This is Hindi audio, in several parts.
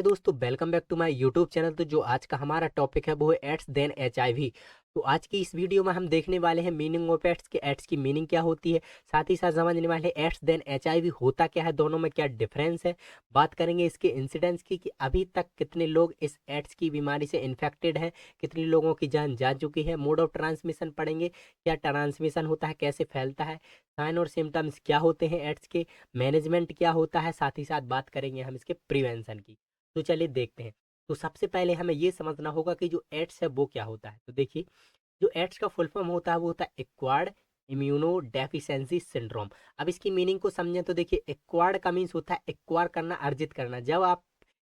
हाय दोस्तों, welcome back to my YouTube channel. तो जो आज का हमारा टॉपिक है वो है एड्स देन एचआईवी। तो आज की इस वीडियो में हम देखने वाले हैं मीनिंग ऑफ एड्स, के एड्स की मीनिंग क्या होती है, साथ ही साथ समझने वाले हैं एड्स देन एचआईवी होता क्या है, दोनों में क्या डिफरेंस है। बात करेंगे इसके इंसिडेंट्स की कि अभी तक कितने लोग इस एड्स की बीमारी से इन्फेक्टेड हैं, कितने लोगों की जान जा चुकी है। मोड ऑफ ट्रांसमिशन पढ़ेंगे, क्या ट्रांसमिशन होता है, कैसे फैलता है, साइन और सिम्टम्स क्या होते हैं एड्स के, मैनेजमेंट क्या होता है, साथ ही साथ बात करेंगे हम इसके प्रिवेंशन की। तो चलिए देखते हैं। तो सबसे पहले हमें ये समझना होगा कि जो एड्स है वो क्या होता है। तो देखिए, जो एड्स का फुल फॉर्म होता है वो होता है एक्वायर्ड इम्यूनो डेफिशिएंसी सिंड्रोम। अब इसकी मीनिंग को समझें तो देखिए, एक्वायर्ड का मीन्स होता है एक्वायर करना, अर्जित करना। जब आप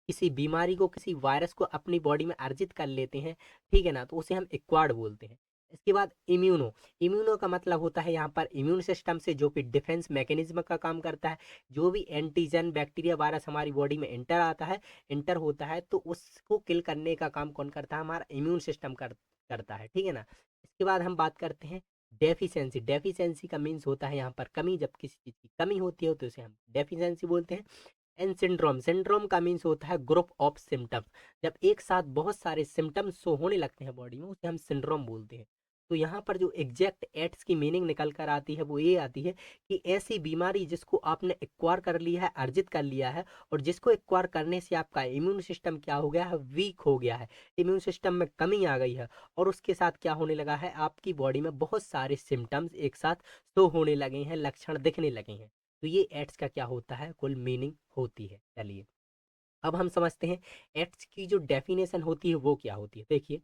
किसी बीमारी को, किसी वायरस को अपनी बॉडी में अर्जित कर लेते हैं, ठीक है ना, तो उसे हम एक्वायर्ड बोलते हैं। इसके बाद इम्यूनो, इम्यूनो का मतलब होता है यहाँ पर इम्यून सिस्टम से, जो कि डिफेंस मैकेनिज्म का काम करता है। जो भी एंटीजन, बैक्टीरिया, वायरस हमारी बॉडी में एंटर आता है, एंटर होता है, तो उसको किल करने का काम कौन करता है, हमारा इम्यून सिस्टम करता है, ठीक है ना। इसके बाद हम बात करते हैं डेफिशिएंसी। डेफिशिएंसी का मीन्स होता है यहाँ पर कमी। जब किसी चीज़ की कमी होती है तो उसे हम डेफिशिएंसी बोलते हैं। एंड सिंड्रोम, सिंड्रोम का मीन्स होता है ग्रुप ऑफ सिम्टम्स। जब एक साथ बहुत सारे सिम्टम्स शो होने लगते हैं बॉडी में, उसे हम सिंड्रोम बोलते हैं। तो यहाँ पर जो एग्जैक्ट एड्स की मीनिंग निकल कर आती है वो ये आती है कि ऐसी बीमारी जिसको आपने एक्वायर कर लिया है, अर्जित कर लिया है, और जिसको एक्वायर करने से आपका इम्यून सिस्टम क्या हो गया है, वीक हो गया है, इम्यून सिस्टम में कमी आ गई है, और उसके साथ क्या होने लगा है, आपकी बॉडी में बहुत सारे सिम्टम्स एक साथ शो होने लगे हैं, लक्षण दिखने लगे हैं। तो ये एड्स का क्या होता है, कुल मीनिंग होती है। चलिए अब हम समझते हैं एड्स की जो डेफिनेशन होती है वो क्या होती है। देखिए,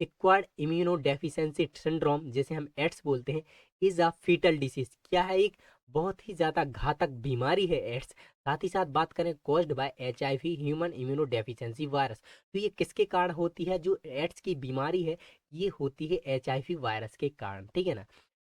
एक्वायर्ड इम्यूनो डेफिशिएंसी सिंड्रोम, जिसे हम एड्स बोलते हैं, इज अ फीटल डिसीज। क्या है, एक बहुत ही ज़्यादा घातक बीमारी है एड्स। साथ ही साथ बात करें caused by HIV, human immuno deficiency virus. तो ये किसके कारण होती है, जो एड्स की बीमारी है ये होती है एचआईवी वायरस के कारण, ठीक है ना।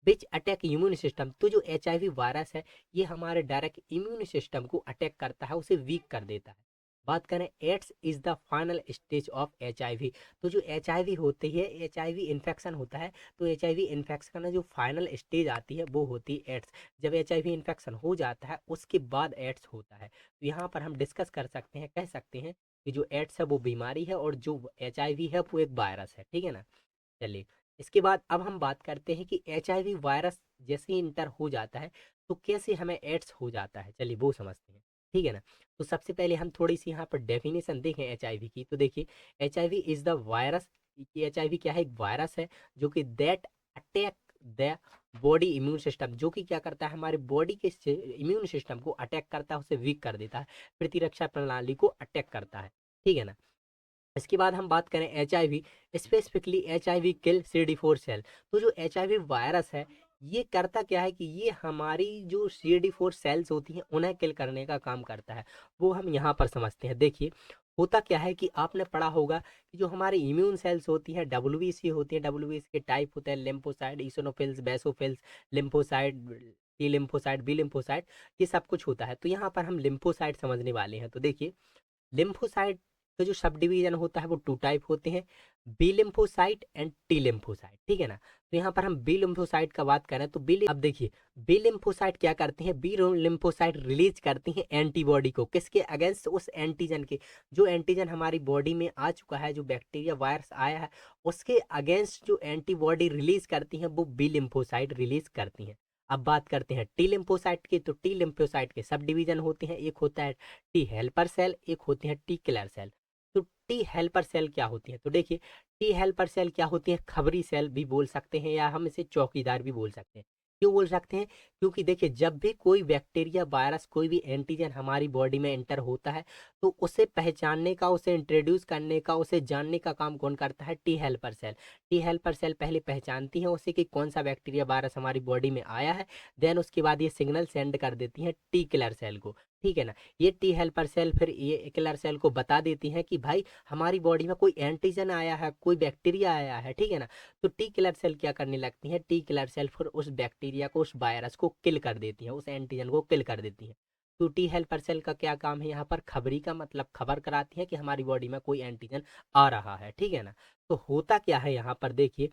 विच अटैक इम्यून सिस्टम, तो जो एचआईवी वायरस है ये हमारे डायरेक्ट इम्यून सिस्टम को अटैक करता है, उसे वीक कर देता है। बात करें AIDS is the final stage of HIV. तो जो एचआईवी होती है, एचआईवी इन्फेक्शन होता है, तो एचआईवी इन्फेक्शन का जो फाइनल स्टेज आती है वो होती है एड्स। जब एचआईवी इन्फेक्शन हो जाता है उसके बाद एड्स होता है। तो यहाँ पर हम डिस्कस कर सकते हैं, कह सकते हैं कि जो एड्स है वो बीमारी है और जो एचआईवी है वो एक वायरस है, ठीक है ना। चलिए, इसके बाद अब हम बात करते हैं कि एचआईवी वायरस जैसे ही इंटर हो जाता है तो कैसे हमें एड्स हो जाता है, चलिए वो समझते हैं, ठीक है ना। तो सबसे पहले हम थोड़ी सी यहाँ पर डेफिनेशन देखें एचआईवी की। तो देखिए, HIV is the virus, HIV क्या है, एक वायरस है जो कि that attack the body immune system, जो कि क्या करता है, हमारे बॉडी के इम्यून सिस्टम को अटैक करता है, उसे वीक कर देता है, प्रतिरक्षा प्रणाली को अटैक करता है, ठीक है ना। इसके बाद हम बात करें H I V, specifically H I V kill CD4 cell. तो जो एच आई वी वायरस है ये करता क्या है कि ये हमारी जो CD4 सेल्स होती हैं उन्हें किल करने का काम करता है। वो हम यहाँ पर समझते हैं। देखिए, होता क्या है कि आपने पढ़ा होगा कि जो हमारी इम्यून सेल्स होती हैं, WBC होती है, WBC के टाइप होते हैं, lymphocyte, eosinophils, basophils, lymphocyte, T lymphocyte, B lymphocyte, ये सब कुछ होता है। तो यहाँ पर हम लिम्फोसाइट समझने वाले हैं। तो देखिए, लिम्फोसाइट का जो सब डिवीजन होता है वो टू टाइप होते हैं, B lymphocyte and T lymphocyte, ठीक है ना। तो यहाँ पर हम बी लिम्फोसाइट का बात करें तो अब देखिए, बी लिम्फोसाइट क्या करते हैं, बी लिम्फोसाइट रिलीज करती हैं एंटीबॉडी को, किसके अगेंस्ट, उस एंटीजन के, जो एंटीजन हमारी बॉडी में आ चुका है, जो बैक्टीरिया वायरस आया है उसके अगेंस्ट जो एंटीबॉडी रिलीज करती हैं वो बी लिम्फोसाइट रिलीज करती हैं। अब बात करते हैं टी लिम्फोसाइट की। तो टी लिम्फोसाइट के सब डिवीजन होते हैं, एक होता है टी हेल्पर सेल, एक होते हैं टी किलर सेल। तो टी हेल्पर सेल क्या होती है, तो देखिए, टी हेल्पर सेल क्या होती है, खबरी सेल भी बोल सकते हैं या हम इसे चौकीदार भी बोल सकते हैं। क्यों बोल सकते हैं, क्योंकि देखिए, जब भी कोई बैक्टीरिया, वायरस, कोई भी एंटीजन हमारी बॉडी में एंटर होता है तो उसे पहचानने का, उसे इंट्रोड्यूस करने का, उसे जानने का काम कौन करता है, T helper cell. T helper cell पहले पहचानती है उसे कि कौन सा बैक्टीरिया, वायरस हमारी बॉडी में आया है, देन उसके बाद ये सिग्नल सेंड कर देती है टी किलर सेल को, ठीक है ना। ये टी हेल्पर सेल फिर ये किलर सेल को बता देती हैं कि भाई हमारी बॉडी में कोई एंटीजन आया है, कोई बैक्टीरिया आया है, ठीक है ना। तो टी किलर सेल क्या करने लगती है, टी किलर सेल फिर उस बैक्टीरिया को, उस वायरस को किल कर देती है, उस एंटीजन को किल कर देती है। तो टी हेल्पर सेल का क्या काम है, यहाँ पर खबरी का मतलब खबर कराती है कि हमारी बॉडी में कोई एंटीजन आ रहा है, ठीक है ना। तो होता क्या है यहाँ पर देखिए,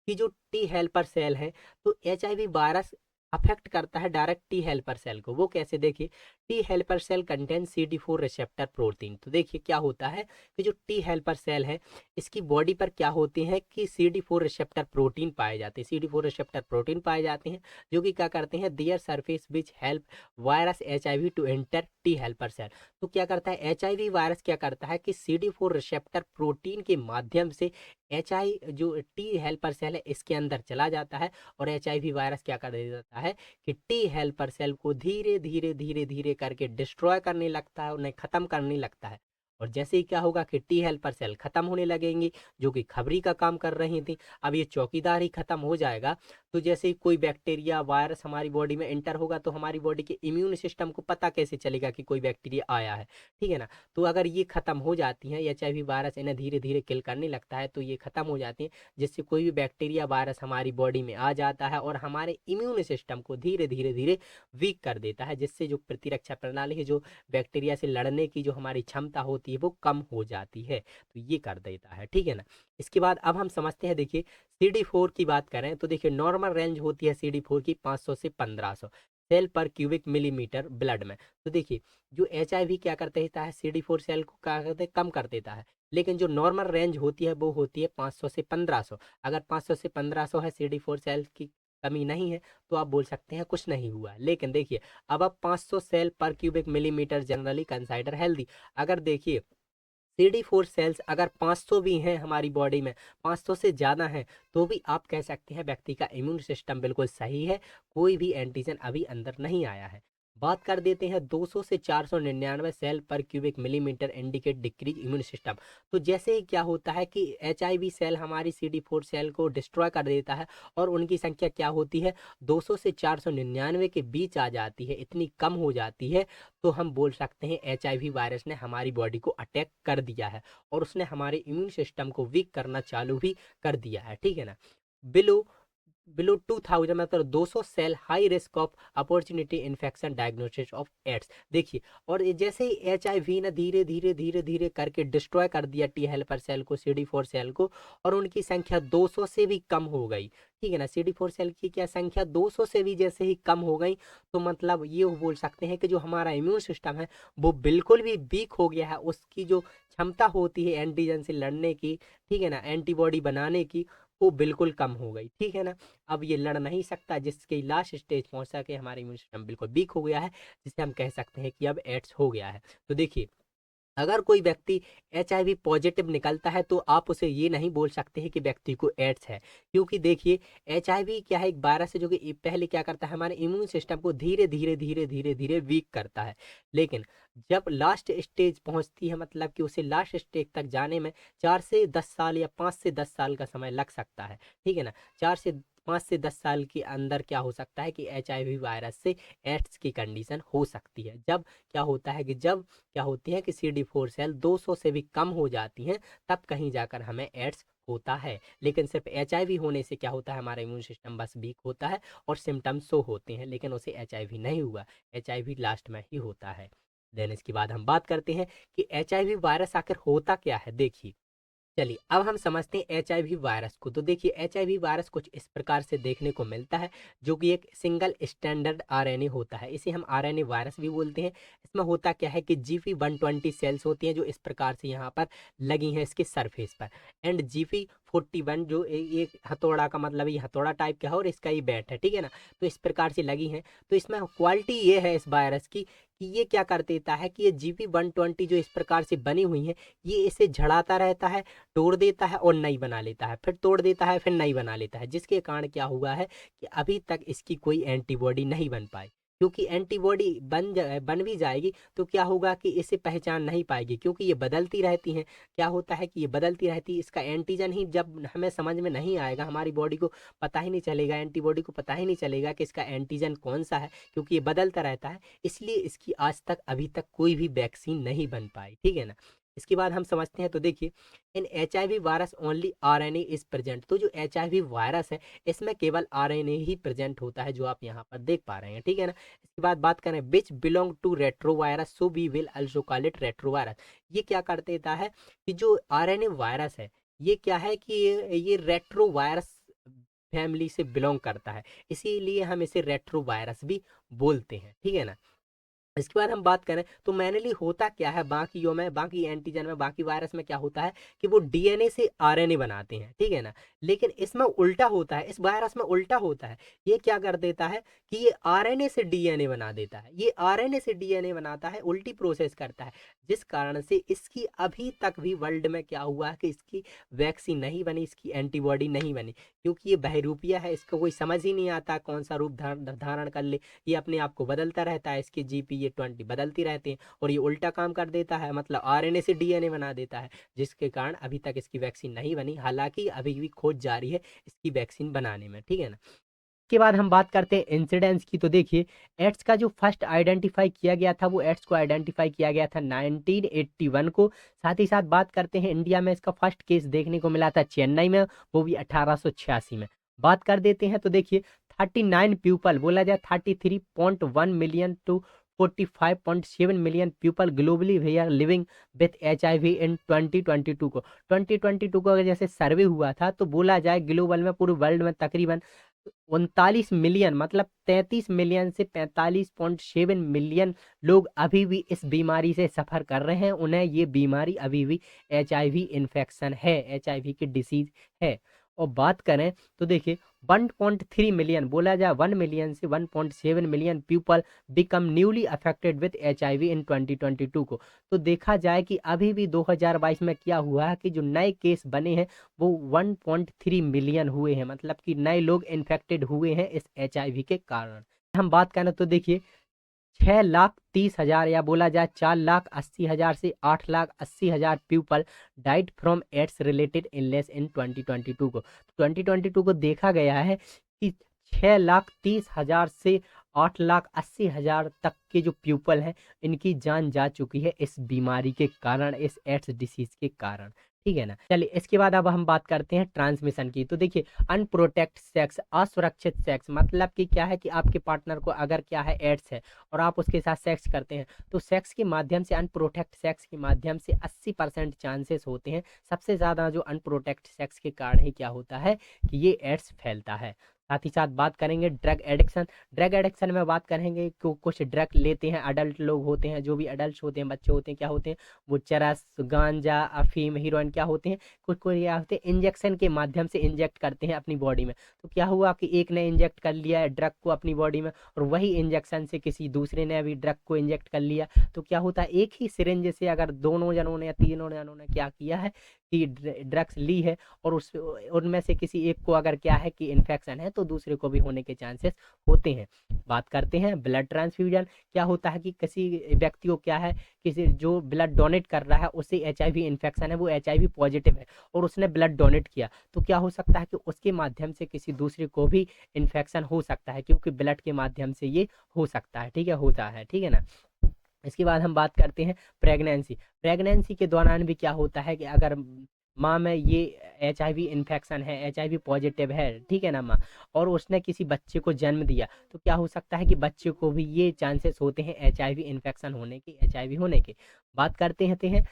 कि जो टी हेल्पर सेल है, तो H I V virus affect करता है डायरेक्ट टी हेल्पर सेल को। वो कैसे, देखिए, T helper cell contain CD4 receptor protein. तो देखिए क्या होता है कि जो टी हेल्पर सेल है इसकी बॉडी पर क्या होती है कि CD4 रिसेप्टर प्रोटीन पाए जाते हैं। CD4 रिसेप्टर प्रोटीन पाए जाते हैं जो कि क्या करते हैं, their surface which help virus HIV to enter T helper cell. तो क्या करता है HIV वायरस, क्या करता है कि CD4 रिसेप्टर प्रोटीन के माध्यम से जो टी हेल्पर सेल है इसके अंदर चला जाता है, और HIV वायरस क्या कर देता है कि टी हेल्पर सेल को धीरे धीरे धीरे धीरे करके डिस्ट्रॉय करने लगता है, उन्हें खत्म करने लगता है। और जैसे ही क्या होगा कि टी हेल्पर सेल खत्म होने लगेंगी जो कि खबरी का काम कर रही थी, अब ये चौकीदार ही खत्म हो जाएगा, तो जैसे ही कोई बैक्टीरिया वायरस हमारी बॉडी में एंटर होगा तो हमारी बॉडी के इम्यून सिस्टम को पता कैसे चलेगा कि कोई बैक्टीरिया आया है, ठीक है ना। तो अगर ये खत्म हो जाती हैं, HIV वायरस इन्हें धीरे धीरे किल करने लगता है, तो ये खत्म हो जाती हैं, जिससे कोई भी बैक्टीरिया वायरस हमारी बॉडी में आ जाता है और हमारे इम्यून सिस्टम को धीरे धीरे धीरे वीक कर देता है, जिससे जो प्रतिरक्षा प्रणाली है, जो बैक्टीरिया से लड़ने की जो हमारी क्षमता होती है वो कम हो जाती है, तो ये कर देता है, ठीक है ना। इसके बाद अब हम समझते हैं, देखिए CD4 की बात करें तो देखिए नॉर्मल रेंज होती है CD4 की 500 से 1500 सेल पर क्यूबिक मिलीमीटर ब्लड में। तो देखिए जो HIV क्या कर देता है, CD4 सेल को क्या करते हैं, कम कर देता है, लेकिन जो नॉर्मल रेंज होती है वो होती है 500 से 1500। अगर 500 से 1500 है, CD4 सेल की कमी नहीं है, तो आप बोल सकते हैं कुछ नहीं हुआ। लेकिन देखिए अब 500 सेल पर cubic millimetre generally consider healthy. अगर देखिए CD4 सेल्स अगर 500 भी हैं हमारी बॉडी में, 500 से ज़्यादा हैं, तो भी आप कह सकते हैं व्यक्ति का इम्यून सिस्टम बिल्कुल सही है, कोई भी एंटीजन अभी अंदर नहीं आया है। बात कर देते हैं 200 से 499 सेल पर cubic millimetre indicate decrease immune system. तो जैसे ही क्या होता है कि HIV सेल हमारी CD4 सेल को डिस्ट्रॉय कर देता है और उनकी संख्या क्या होती है, 200 से 499 के बीच आ जाती है, इतनी कम हो जाती है, तो हम बोल सकते हैं HIV वायरस ने हमारी बॉडी को अटैक कर दिया है और उसने हमारे इम्यून सिस्टम को वीक करना चालू भी कर दिया है, ठीक है ना। बिलो बिलो 2000 मतलब 200 cell high risk of opportunity infection diagnosis of AIDS. देखिए और ये जैसे ही HIV ने धीरे धीरे धीरे धीरे करके डिस्ट्रॉय कर दिया टी हेल्पर सेल को, CD4 सेल को, और उनकी संख्या 200 से भी कम हो गई, ठीक है ना। CD4 सेल की क्या संख्या 200 से भी जैसे ही कम हो गई, तो मतलब ये बोल सकते हैं कि जो हमारा इम्यून सिस्टम है वो बिल्कुल भी वीक हो गया है, उसकी जो क्षमता होती है एंटीजन से लड़ने की, ठीक है ना, एंटीबॉडी बनाने की, वो बिल्कुल कम हो गई, ठीक है ना। अब ये लड़ नहीं सकता, जिसके लास्ट स्टेज पहुंचा के हमारा इम्यून सिस्टम बिल्कुल वीक हो गया है, जिसे हम कह सकते हैं कि अब एड्स हो गया है। तो देखिए अगर कोई व्यक्ति HIV पॉजिटिव निकलता है तो आप उसे ये नहीं बोल सकते हैं कि व्यक्ति को एड्स है, क्योंकि देखिए HIV क्या है, एक वायरस है जो कि पहले क्या करता है, हमारे इम्यून सिस्टम को धीरे धीरे धीरे धीरे धीरे वीक करता है, लेकिन जब लास्ट स्टेज पहुंचती है, मतलब कि उसे लास्ट स्टेज तक जाने में 4 से 10 साल या 5 से 10 साल का समय लग सकता है, ठीक है ना। 5 से 10 साल के अंदर क्या हो सकता है कि HIV वायरस से एड्स की कंडीशन हो सकती है। जब क्या होता है कि जब क्या होती है कि CD4 सेल 200 से भी कम हो जाती हैं, तब कहीं जाकर हमें एड्स होता है। लेकिन सिर्फ HIV होने से क्या होता है, हमारा इम्यून सिस्टम बस वीक होता है और सिम्टम्स शो होते हैं, लेकिन उसे HIV नहीं हुआ, HIV लास्ट में ही होता है। देन इसके बाद हम बात करते हैं कि HIV वायरस आखिर होता क्या है। देखिए चलिए अब हम समझते हैं HIV वायरस को। तो देखिए HIV वायरस कुछ इस प्रकार से देखने को मिलता है, जो कि एक सिंगल स्टैंडर्ड RNA होता है, इसे हम RNA वायरस भी बोलते हैं। इसमें होता क्या है कि GP120 सेल्स होती हैं जो इस प्रकार से यहाँ पर लगी हैं इसके सरफेस पर, एंड GP41 जो एक हथौड़ा का मतलब ये हथौड़ा टाइप का है और इसका ये बैट है, ठीक है ना। तो इस प्रकार से लगी हैं। तो इसमें क्वालिटी ये है इस वायरस की कि ये क्या कर देता है कि ये GP120 जो इस प्रकार से बनी हुई है, ये इसे झड़ाता रहता है, तोड़ देता है और नई बना लेता है, फिर तोड़ देता है, फिर नई बना लेता है, जिसके कारण क्या हुआ है कि अभी तक इसकी कोई एंटीबॉडी नहीं बन पाई। क्योंकि एंटीबॉडी बन भी जाएगी तो क्या होगा कि इसे पहचान नहीं पाएगी, क्योंकि ये बदलती रहती हैं। क्या होता है कि ये बदलती रहती है, इसका एंटीजन ही जब हमें समझ में नहीं आएगा, हमारी बॉडी को पता ही नहीं चलेगा, एंटीबॉडी को पता ही नहीं चलेगा कि इसका एंटीजन कौन सा है, क्योंकि ये बदलता रहता है। इसलिए इसकी आज तक अभी तक कोई भी वैक्सीन नहीं बन पाई, ठीक है ना। इसके बाद हम समझते हैं, तो देखिए इन HIV virus only RNA is present. तो जो HIV वायरस है इसमें केवल RNA ही प्रेजेंट होता है, जो आप यहाँ पर देख पा रहे हैं, ठीक है ना। इसके बाद बात करें which belong to retrovirus, so we will also call it retrovirus. ये क्या कर देता है कि जो RNA वायरस है ये क्या है कि ये रेट्रो वायरस फैमिली से बिलोंग करता है, इसीलिए हम इसे रेट्रोवायरस भी बोलते हैं, ठीक है ना। इसके बाद हम बात करें तो मैनली होता क्या है, बाकियों में, बाकी एंटीजन में, बाकी वायरस में क्या होता है कि वो डीएनए से आरएनए बनाते हैं, ठीक है ना। लेकिन इसमें उल्टा होता है, इस वायरस में उल्टा होता है। ये क्या कर देता है कि ये आरएनए से डीएनए बना देता है, ये आरएनए से डीएनए बनाता है, उल्टी प्रोसेस करता है, जिस कारण से इसकी अभी तक भी वर्ल्ड में क्या हुआ है कि इसकी वैक्सीन नहीं बनी, इसकी एंटीबॉडी नहीं बनी, क्योंकि ये बहरूपिया है, इसको कोई समझ ही नहीं आता कौन सा रूप धारण कर ले। ये अपने आप को बदलता रहता है, इसके जीपी ये 20 बदलती रहती हैं, और ये उल्टा काम कर देता है, मतलब आरएनए से डीएनए बना देता है, जिसके कारण अभी तक इसकी वैक्सीन नहीं बनी। हालांकि अभी भी खोज जारी है इसकी वैक्सीन बनाने में, ठीक है ना। के बाद हम बात करते हैं इंसिडेंस की। तो देखिए, एड्स का जो फर्स्ट आइडेंटिफाई किया गया था, वो एड्स को आइडेंटिफाई किया गया था 1981 को। साथ ही साथ बात करते हैं इंडिया में इसका फर्स्ट केस देखने को मिला था चेन्नई में, वो भी 1886 में। बात कर देते हैं तो देखिए 39 पीपल, बोला जाए 33.1 million to 45.7 million people globally they are living with HIV in 2022 को। 2022 को अगर जैसे सर्वे हुआ था तो बोला जाए ग्लोबल में, पूरे वर्ल्ड में तकरीबन 39 मिलियन, मतलब 33 मिलियन से 45.7 मिलियन लोग अभी भी इस बीमारी से सफ़र कर रहे हैं। उन्हें ये बीमारी अभी भी HIV इन्फेक्शन है, HIV की डिसीज है। और बात करें तो देखिए 1.3 मिलियन, बोला जाए 1 मिलियन से 1.7 million people become newly affected with HIV in 2022 को। तो देखा जाए कि अभी भी 2022 में क्या हुआ है कि जो नए केस बने हैं वो 1.3 मिलियन हुए हैं, मतलब कि नए लोग इन्फेक्टेड हुए हैं इस HIV के कारण। हम बात करें तो देखिए 6,30,000 या बोला जाए 4,80,000 से 8,80,000 people died from AIDS related illness in 2022 को। 2022 को देखा गया है कि 6,30,000 से 8,80,000 तक के जो पीपल हैं इनकी जान जा चुकी है इस बीमारी के कारण, इस एड्स डिसीज के कारण, ठीक है ना। चलिए इसके बाद अब हम बात करते हैं ट्रांसमिशन की। तो देखिए अनप्रोटेक्ट सेक्स, असुरक्षित सेक्स, मतलब कि क्या है कि आपके पार्टनर को अगर क्या है एड्स है और आप उसके साथ सेक्स करते हैं तो सेक्स के माध्यम से, अनप्रोटेक्ट सेक्स के माध्यम से 80% चांसेस होते हैं, सबसे ज़्यादा जो अनप्रोटेक्ट सेक्स के कारण ही क्या होता है कि ये एड्स फैलता है। साथ ही साथ बात करेंगे ड्रग एडिक्शन। ड्रग एडिक्शन में बात करेंगे कि कुछ ड्रग लेते हैं, अडल्ट लोग होते हैं, जो भी अडल्ट होते हैं, बच्चे होते हैं, क्या होते हैं वो चरस, गांजा, अफीम, हीरोइन क्या होते हैं, कुछ कुछ क्या होते हैं इंजेक्शन के माध्यम से इंजेक्ट करते हैं अपनी बॉडी में। तो क्या हुआ कि एक ने इंजेक्ट कर लिया है ड्रग को अपनी बॉडी में, और वही इंजेक्शन से किसी दूसरे ने अभी ड्रग को इंजेक्ट कर लिया, तो क्या होता है एक ही सिरिंज से अगर दोनों जनों ने या तीनों जनों ने क्या किया है कि ड्रग्स ली है और उस उनमें से किसी एक को अगर क्या है कि इन्फेक्शन है तो दूसरे को भी होने के चांसेस होते हैं। बात करते हैं ब्लड ट्रांसफ्यूजन। क्या होता है कि किसी व्यक्ति को क्या है, किसी जो ब्लड डोनेट कर रहा है उसे HIV इन्फेक्शन है, वो HIV पॉजिटिव है और उसने ब्लड डोनेट किया, तो क्या हो सकता है कि उसके माध्यम से किसी दूसरे को भी इन्फेक्शन हो सकता है, क्योंकि ब्लड के माध्यम से ये हो सकता है, ठीक है, होता है, ठीक है ना। इसके बाद हम बात करते हैं प्रेगनेंसी। प्रेगनेंसी के दौरान भी क्या होता है कि अगर माँ में ये HIV इन्फेक्शन है, HIV पॉजिटिव है, ठीक है ना माँ, और उसने किसी बच्चे को जन्म दिया, तो क्या हो सकता है कि बच्चे को भी ये चांसेस होते हैं HIV इन्फेक्शन होने के, HIV होने के। बात करते हैं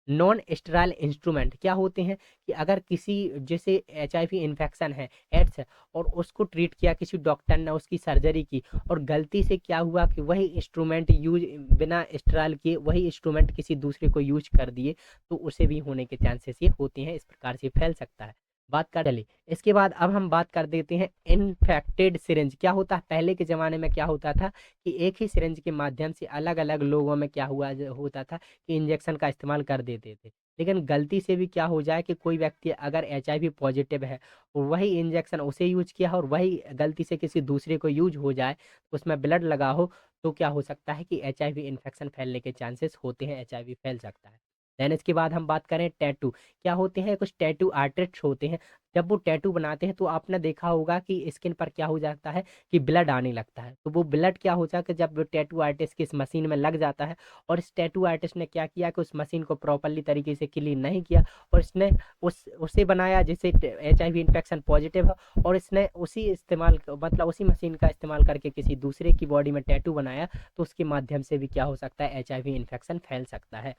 नॉन स्टेराइल इंस्ट्रूमेंट। क्या होते हैं कि अगर किसी जैसे HIV इन्फेक्शन है, एड्स है, और उसको ट्रीट किया किसी डॉक्टर ने, उसकी सर्जरी की, और गलती से क्या हुआ कि वही इंस्ट्रूमेंट यूज बिना स्टेराइल किए वही इंस्ट्रूमेंट किसी दूसरे को यूज कर दिए, तो उसे भी होने के चांसेस ये होते हैं, इस प्रकार से फैल सकता है। बात कर चलिए इसके बाद अब हम बात कर देते हैं इन्फेक्टेड सिरिंज। क्या होता है, पहले के ज़माने में क्या होता था कि एक ही सिरिंज के माध्यम से अलग अलग लोगों में क्या हुआ होता था कि इंजेक्शन का इस्तेमाल कर देते थे। लेकिन गलती से भी क्या हो जाए कि कोई व्यक्ति अगर HIV पॉजिटिव है और वही इंजेक्शन उसे यूज किया और वही गलती से किसी दूसरे को यूज हो जाए, उसमें ब्लड लगा हो, तो क्या हो सकता है कि HIV इन्फेक्शन फैलने के चांसेस होते हैं, HIV फैल सकता है। देन इसके बाद हम बात करें टैटू। क्या होते हैं, कुछ टैटू आर्टिस्ट होते हैं, जब वो टैटू बनाते हैं तो आपने देखा होगा कि स्किन पर क्या हो जाता है कि ब्लड आने लगता है, तो वो ब्लड क्या होता है कि जब टैटू आर्टिस्ट की इस मशीन में लग जाता है, और इस टैटू आर्टिस्ट ने क्या किया कि उस मशीन को प्रॉपरली तरीके से क्लीन नहीं किया, और इसने उसे बनाया जिसे HIV इन्फेक्शन पॉजिटिव है, और इसने उसी इस्तेमाल मतलब उसी मशीन का इस्तेमाल करके किसी दूसरे की बॉडी में टैटू बनाया, तो उसके माध्यम से भी क्या हो सकता है HIV इन्फेक्शन फैल सकता है।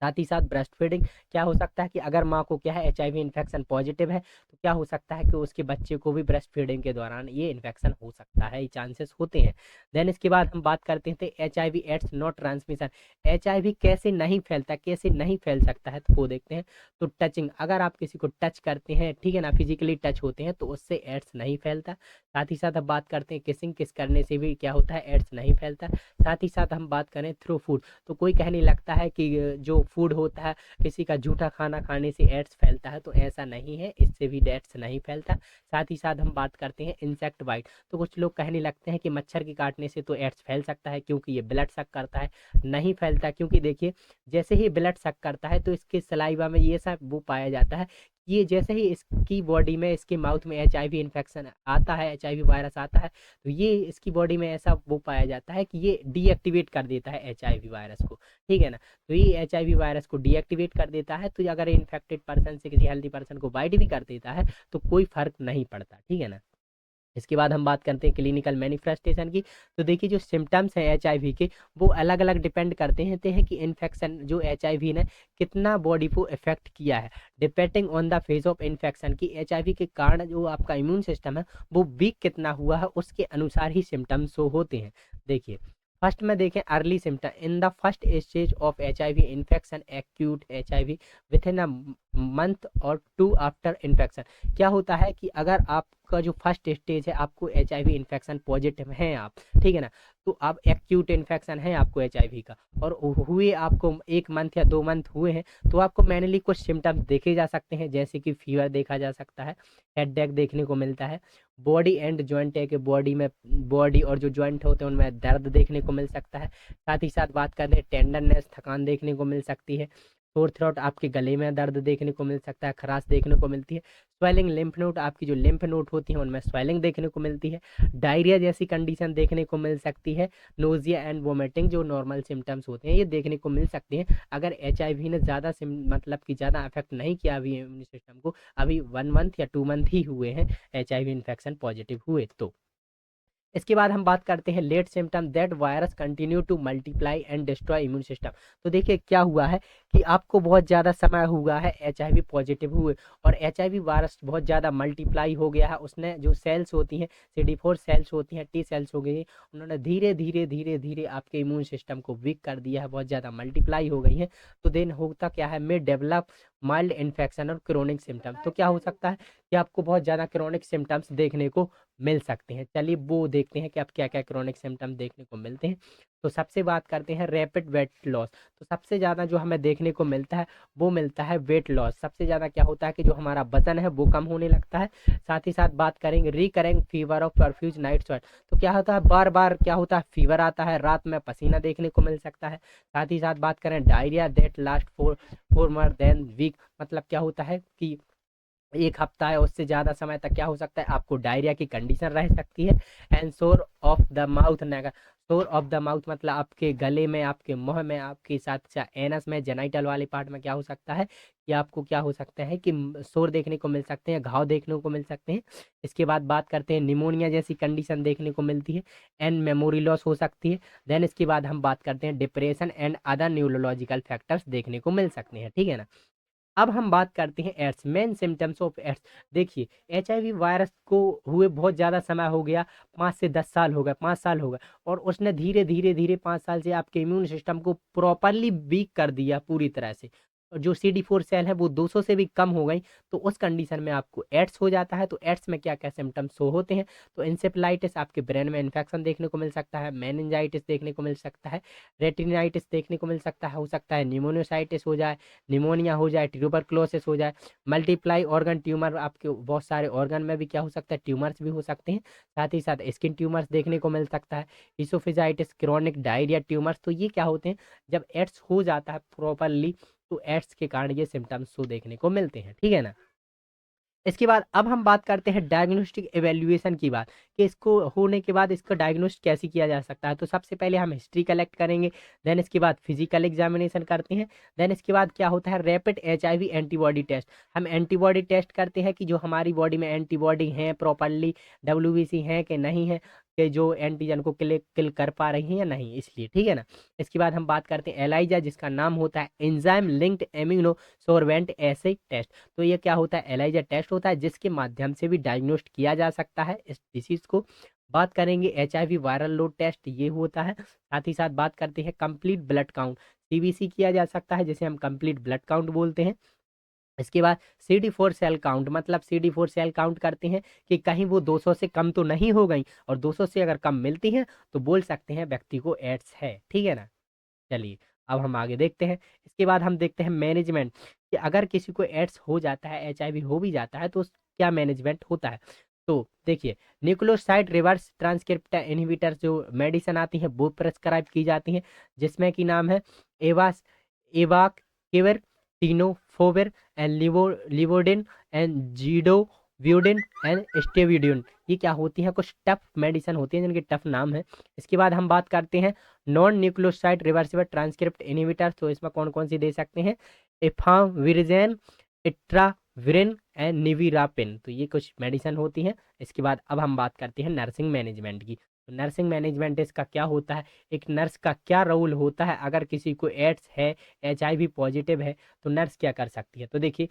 साथ ही साथ ब्रेस्ट फीडिंग क्या हो सकता है कि अगर माँ को क्या है एचआईवी इन्फेक्शन पॉजिटिव है तो क्या हो सकता है कि उसके बच्चे को भी ब्रेस्ट फीडिंग के दौरान ये इन्फेक्शन हो सकता है, ये चांसेस होते हैं। देन इसके बाद हम बात करते हैं HIV AIDS not transmission. HIV कैसे नहीं फैलता, कैसे नहीं फैल सकता है, तो वो देखते हैं। तो टचिंग, अगर आप किसी को टच करते हैं, ठीक है ना, फिजिकली टच होते हैं तो उससे एड्स नहीं फैलता। साथ ही साथ हम बात करते हैं किसिंग, किस करने से भी क्या होता है एड्स नहीं फैलता। साथ ही साथ हम बात करें थ्रू फूड, तो कोई कहने लगता है कि जो फूड होता है किसी का झूठा खाना खाने से एड्स फैलता है, तो ऐसा नहीं है, इससे भी एड्स नहीं फैलता। साथ ही साथ हम बात करते हैं इंसेक्ट बाइट, तो कुछ लोग कहने लगते हैं कि मच्छर के काटने से तो एड्स फैल सकता है क्योंकि ये ब्लड सक करता है। नहीं फैलता, क्योंकि देखिए जैसे ही ब्लड सक करता है तो इसके सलाइवा में ये सब वो पाया जाता है, ये जैसे ही इसकी बॉडी में, इसके माउथ में एचआईवी इन्फेक्शन आता है, एचआईवी वायरस आता है, तो ये इसकी बॉडी में ऐसा वो पाया जाता है कि ये डीएक्टिवेट कर देता है एचआईवी वायरस को, ठीक है ना। तो ये एचआईवी वायरस को डीएक्टिवेट कर देता है, तो अगर इन्फेक्टेड पर्सन से किसी हेल्दी पर्सन को बाइट भी कर देता है तो कोई फर्क नहीं पड़ता, ठीक है ना। इसके बाद हम बात करते हैं क्लिनिकल मैनिफेस्टेशन की, तो देखिए जो सिम्टम्स हैं एचआईवी के वो अलग अलग डिपेंड करते हैं कि इन्फेक्शन जो एचआईवी ने कितना बॉडी को इफेक्ट किया है, depending on the phase of infection की एचआईवी के कारण जो आपका इम्यून सिस्टम है वो वीक कितना हुआ है उसके अनुसार ही सिम्टम्स शो होते हैं। देखिए फर्स्ट में देखें early symptom, in the first stage of HIV infection acute HIV with in a month और 2 आफ्टर इन्फेक्शन। क्या होता है कि अगर आपका जो फर्स्ट स्टेज है आपको एचआईवी इन्फेक्शन पॉजिटिव हैं आप, ठीक है ना, तो आप एक्यूट इन्फेक्शन है आपको एचआईवी का और हुए आपको 1 मंथ या 2 मंथ हुए हैं, तो आपको मैनली कुछ सिम्टम्स देखे जा सकते हैं, जैसे कि फीवर देखा जा सकता है, हेडेक देखने को मिलता है, बॉडी एंड जॉइंट है कि बॉडी में, बॉडी और जो जॉइंट होते हैं उनमें दर्द देखने को मिल सकता है। साथ ही साथ बात करते हैं टेंडरनेस, थकान देखने को मिल सकती है, सोर थ्रोट, आपके गले में दर्द देखने को मिल सकता है, खराश देखने को मिलती है, स्वेलिंग लिम्फ नोड, आपकी जो लिम्फ नोड होती है उनमें स्वेलिंग देखने को मिलती है, डायरिया जैसी कंडीशन देखने को मिल सकती है, नोजिया एंड वोमिटिंग जो नॉर्मल सिम्टम्स होते हैं ये देखने को मिल सकते हैं। अगर एचआईवी ने ज़्यादा मतलब कि ज़्यादा अफेक्ट नहीं किया अभी इम्यून सिस्टम को, अभी 1 मंथ या 2 मंथ ही हुए हैं एचआईवी इन्फेक्शन पॉजिटिव हुए तो। इसके बाद हम बात करते हैं late symptom, that virus continue to multiply and destroy immune system. तो देखिए क्या हुआ है कि आपको बहुत ज़्यादा समय हुआ है एचआईवी पॉजिटिव हुए और एचआईवी वायरस बहुत ज़्यादा मल्टीप्लाई हो गया है, उसने जो सेल्स होती हैं CD4 सेल्स होती हैं, टी सेल्स हो गई, उन्होंने धीरे धीरे धीरे धीरे आपके इम्यून सिस्टम को वीक कर दिया है, बहुत ज़्यादा मल्टीप्लाई हो गई है। तो देन होता क्या है, मे डेवलप माइल्ड इन्फेक्शन और क्रोनिक सिम्टम्स। तो क्या हो सकता है कि आपको बहुत ज़्यादा क्रोनिक सिम्टम्स देखने को मिल सकते हैं। चलिए वो देखते हैं कि आप क्या क्या क्रोनिक सिम्टम देखने को मिलते हैं। तो सबसे बात करते हैं रैपिड वेट लॉस। तो सबसे ज़्यादा जो हमें देखने को मिलता है वो मिलता है वेट लॉस। सबसे ज़्यादा क्या होता है कि जो हमारा वजन है वो कम होने लगता है। साथ ही साथ बात करेंगे recurring fever of profuse night sweat. तो क्या होता है, बार बार क्या होता है, फीवर आता है, रात में पसीना देखने को मिल सकता है। साथ ही साथ बात करें diarrhoea that last four more than week, मतलब क्या होता है कि 1 हफ्ता है उससे ज़्यादा समय तक क्या हो सकता है आपको डायरिया की कंडीशन रह सकती है। एंड सोर ऑफ द माउथ नेगर, सोर ऑफ द माउथ मतलब आपके गले में, आपके मुंह में, आपके साथ साथ एनस में, जेनाइटल वाले पार्ट में क्या हो सकता है कि आपको क्या हो सकता है कि सोर देखने को मिल सकते हैं, घाव देखने को मिल सकते हैं। इसके बाद बात करते हैं निमोनिया जैसी कंडीशन देखने को मिलती है एंड मेमोरी लॉस हो सकती है। देन इसके बाद हम बात करते हैं depression and other neurological factors देखने को मिल सकते हैं, ठीक है ना। अब हम बात करते हैं AIDS, main symptoms of AIDS. देखिए एचआईवी वायरस को हुए बहुत ज़्यादा समय हो गया, 5 से 10 साल हो गए, 5 साल हो गए, और उसने धीरे धीरे धीरे 5 साल से आपके इम्यून सिस्टम को प्रॉपरली वीक कर दिया पूरी तरह से। और जो CD4 सेल है वो 200 से भी कम हो गई, तो उस कंडीशन में आपको एड्स हो जाता है। तो एड्स में क्या क्या सिम्टम्स शो होते हैं, तो इंसेफ्लाइटिस, आपके ब्रेन में इन्फेक्शन देखने को मिल सकता है, मेनिंजाइटिस देखने को मिल सकता है, रेटिनाइटिस देखने को मिल सकता है, हो सकता है निमोनियोसाइटिस हो जाए, निमोनिया हो जाए, ट्यूबरक्लोसिस हो जाए, मल्टीप्लाई ऑर्गन ट्यूमर, आपके बहुत सारे ऑर्गन में भी क्या हो सकता है, ट्यूमर्स भी हो सकते हैं। साथ ही साथ स्किन ट्यूमर्स देखने को मिल सकता है, इसोफेजाइटिस, क्रोनिक डायरिया ट्यूमर्स। तो ये क्या होते हैं, जब एड्स हो जाता है प्रॉपरली तो एड्स के कारण ये सिम्टम्स शो देखने को मिलते हैं, ठीक है ना। इसके बाद अब हम बात करते हैं डायग्नोस्टिक एवेल्युएशन की बात, कि इसको होने के बाद इसका डायग्नोस्ट कैसे किया जा सकता है। तो सबसे पहले हम हिस्ट्री कलेक्ट करेंगे, देन इसके बाद फिजिकल एग्जामिनेशन करते हैं, देन इसके बाद क्या होता है रैपिड एचआईवी एंटीबॉडी टेस्ट। हम एंटीबॉडी टेस्ट करते हैं कि जो हमारी बॉडी में एंटीबॉडी हैं प्रॉपरली, WBC हैं कि नहीं है। के जो एंटीजन को किल कर पा रही हैं या नहीं, इसलिए, ठीक है ना। इसके बाद हम बात करते हैं एलाइजा, जिसका नाम होता है एंजाइम लिंक्ड एमिनो सोरवेंट एसे टेस्ट। तो ये क्या होता है, एलाइजा टेस्ट होता है जिसके माध्यम से भी डायग्नोस्ट किया जा सकता है इस डिसीज को। बात करेंगे HIV वायरल लोड टेस्ट, ये होता है। साथ ही साथ बात करते हैं कंप्लीट ब्लड काउंट, CBC किया जा सकता है, जिसे हम कंप्लीट ब्लड काउंट बोलते हैं। इसके बाद CD4 सेल काउंट, मतलब CD4 सेल काउंट करते हैं कि कहीं वो 200 से कम तो नहीं हो गई, और 200 से अगर कम मिलती हैं तो बोल सकते हैं व्यक्ति को एड्स है, ठीक है ना। चलिए, अब हम आगे देखते हैं। इसके बाद हम देखते हैं मैनेजमेंट, कि अगर किसी को एड्स हो जाता है, HIV हो भी जाता है, तो क्या मैनेजमेंट होता है। तो देखिए, न्यूक्लियोसाइड रिवर्स ट्रांसक्रिप्शन इनहिबिटर जो मेडिसिन आती है वो प्रेस्क्राइब की जाती हैं, जिसमें कि नाम है Awas एवाकेवर, tenofovir and लिवोडिन and जीडोव्यूडिन and स्टेविडिन। ये क्या होती हैं, कुछ टफ मेडिसिन होती हैं जिनके टफ नाम है। इसके बाद हम बात करते हैं non nucleoside reversible transcript inhibitor, तो इसमें कौन कौन सी दे सकते हैं, एफाविरिजन, इट्राविरिन एंड निविरापिन, तो ये कुछ मेडिसिन होती हैं। इसके बाद अब हम बात करते हैं नर्सिंग मैनेजमेंट की। तो नर्सिंग मैनेजमेंट इसका क्या होता है, एक नर्स का क्या रोल होता है, अगर किसी को एड्स है, HIV पॉजिटिव है, तो नर्स क्या कर सकती है। तो देखिए,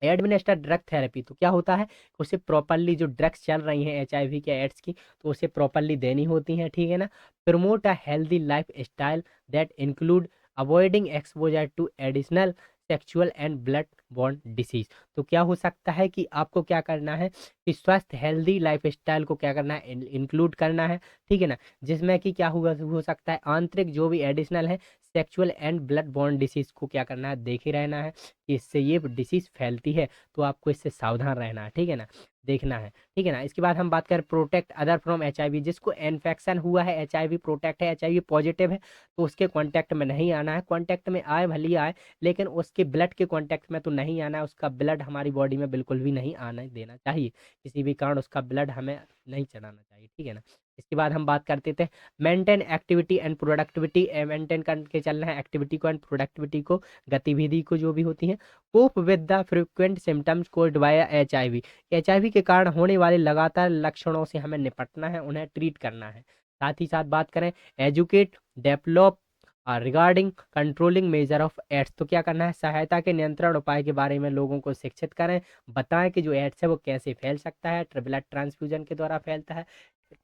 एडमिनिस्टर ड्रग थेरेपी, तो क्या होता है, उसे प्रॉपरली जो ड्रग्स चल रही हैं HIV के एड्स की, तो उसे प्रॉपरली देनी होती हैं, ठीक है ना। Promote a healthy lifestyle that include avoiding exposure to additional sexual and blood borne disease. तो क्या हो सकता है कि आपको क्या करना है, कि स्वस्थ हेल्दी लाइफ स्टाइल को क्या करना है, इंक्लूड करना है, ठीक है ना। जिसमें कि क्या होगा, हो सकता है आंतरिक जो भी एडिशनल है sexual and blood borne disease को क्या करना है, देखे रहना है कि इससे ये डिसीज फैलती है, तो आपको इससे सावधान रहना है, ठीक है ना, देखना है, ठीक है ना। इसके बाद हम बात करें प्रोटेक्ट अदर फ्रॉम HIV, जिसको इन्फेक्शन हुआ है, HIV प्रोटेक्ट है, HIV पॉजिटिव है, तो उसके कांटेक्ट में नहीं आना है, कांटेक्ट में आए भली आए, लेकिन उसके ब्लड के कांटेक्ट में तो नहीं आना है, उसका ब्लड हमारी बॉडी में बिल्कुल भी नहीं आना देना चाहिए, किसी भी कारण उसका ब्लड हमें नहीं चढ़ाना चाहिए, ठीक है ना। इसके बाद हम बात करते थे maintain activity and productivity, maintain करके चलना है एक्टिविटी को एंड प्रोडक्टिविटी को, गतिविधि को जो भी होती है। Cope with the frequent symptoms cold by HIV के कारण होने वाले लगातार लक्षणों से हमें निपटना है, उन्हें ट्रीट करना है। साथ ही साथ बात करें educate develop regarding controlling measure of AIDS, तो क्या करना है, सहायता के नियंत्रण उपाय के बारे में लोगों को शिक्षित करें, बताएं कि जो एड्स है वो कैसे फैल सकता है, ब्लड ट्रांसफ्यूजन के द्वारा फैलता है,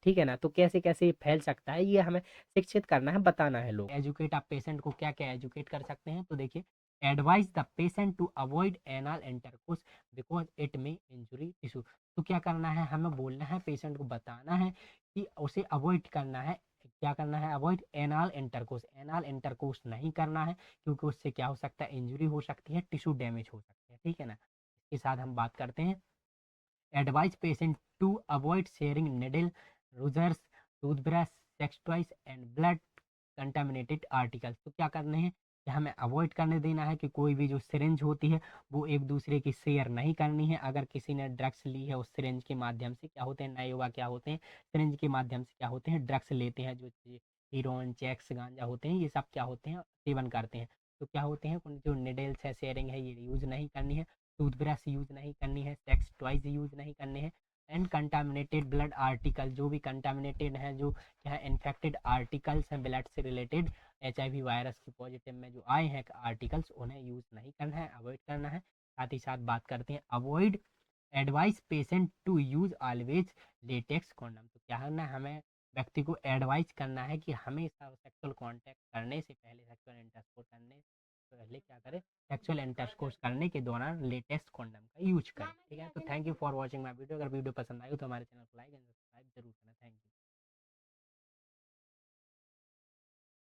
ठीक है ना, तो कैसे कैसे फैल सकता है, ये हमें शिक्षित करना है, बताना है लोग। एजुकेट, आप पेशेंट को क्या क्या एजुकेट कर सकते हैं, तो देखिए, advise the patient to avoid anal intercourse because it में इंजुरी टिश्यू। तो क्या करना है, हमें बोलना है, पेशेंट को बताना है कि उसे अवॉइड करना है, क्या करना है, avoid anal intercourse, anal intercourse नहीं करना है, क्योंकि उससे क्या हो सकता है, इंजुरी हो सकती है, टिश्यू डैमेज हो सकता है, ठीक है ना। इसके साथ हम बात करते हैं advise patient to avoid sharing needle, razors, toothbrush, sex toys and blood contaminated articles. तो क्या करने हैं कि हमें अवॉइड करने देना है कि कोई भी जो सिरिंज होती है वो एक दूसरे की शेयर नहीं करनी है। अगर किसी ने ड्रग्स ली है उस सिरिंज के माध्यम से, क्या होते हैं नए युवा क्या होते हैं, सिरिंज के माध्यम से क्या होते हैं, ड्रग्स लेते हैं, जो हीरोइन चेक्स गांजा होते हैं, ये सब क्या होते हैं, सेवन करते हैं। तो क्या होते हैं, जो निडल्स है, शेयरिंग है, ये यूज़ नहीं करनी है, टूथब्रश यूज़ नहीं करनी है, सेक्स टॉयज यूज़ नहीं करने हैं, एंड कंटामिनेटेड ब्लड आर्टिकल, जो भी कंटामिनेटेड है, जो क्या है, इन्फेक्टेड आर्टिकल्स हैं ब्लड से रिलेटेड, HIV वायरस के पॉजिटिव में जो आए हैं आर्टिकल्स, उन्हें यूज़ नहीं करना है, अवॉइड करना है। साथ ही साथ बात करते हैं avoid advice patient to use always latex condom. तो क्या करना है, हमें व्यक्ति को एडवाइस करना है कि हमेशा सेक्सुअल कॉन्टैक्ट करने से पहले, सेक्सुअल इंटरकोर्स करने से पहले क्या करें, सेक्सुअल इंटरकोर्स करने के दौरान लेटेस्ट कॉन्डम का यूज करें, ठीक है। तो thank you for watching my video. अगर वीडियो पसंद आई हो तो हमारे चैनल को लाइक एंड सब्सक्राइब जरूर करना। Thank you.